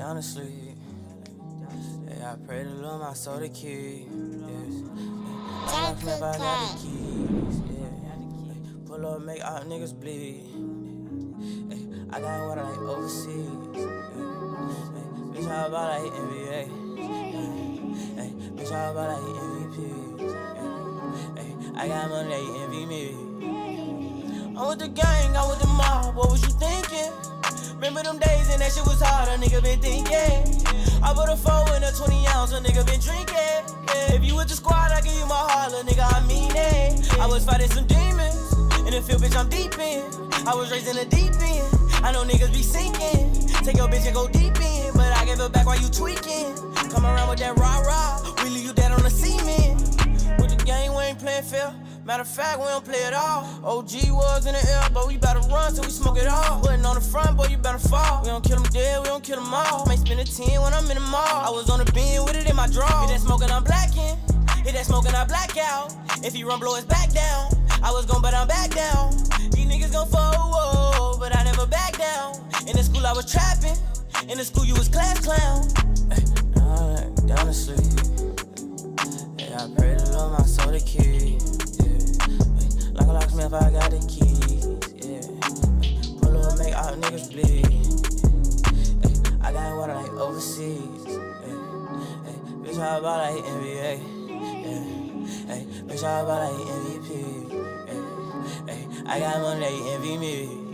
down to sleep. Yeah, I pray to Lord my soul to keep. I got the keys. Yeah. Pull up, make all niggas bleed. I got water like overseas. Bitch, how about like NBA? Bitch, how about like MVP? I got money, they envy me. I'm with the gang, I'm with the mob, what was you thinking? Remember them days and that shit was hard, a nigga been thinking. I put a 4 in a 20 ounce, a nigga been drinking. Yeah. If you with the squad, I give you my heart, little nigga, I mean it. I was fighting some demons, in the field, bitch, I'm deep in. I was raised in the deep end, I know niggas be sinking. Take your bitch and go deep in, but I give it back while you tweaking. Come around with that rah-rah, we leave you dead on the cement. With the game, we ain't playing fair. Matter of fact, we don't play it all. OG was in the air, but we bout to run till we smoke it all. Putting on the front, boy, you better fall. We don't kill them dead, we don't kill them all. Might spend a 10 when I'm in the mall. I was on the bin with it in my draw. Hit that smoking, I'm blacking. Hit that smoking, I black out. If he run, blow his back down. I was gon' but I'm back down. These niggas gon' fall, but I never back down. In the school, I was trapping. In the school, you was class clown. Hey, now I down to sleep. Yeah, I pray to Lord my soul to keep. Like a locksmith, I got the keys, yeah. Pull up, make all niggas bleed. I got water like overseas, bitch, how about like NBA? Bitch, how about like MVP? I got money, they envy me.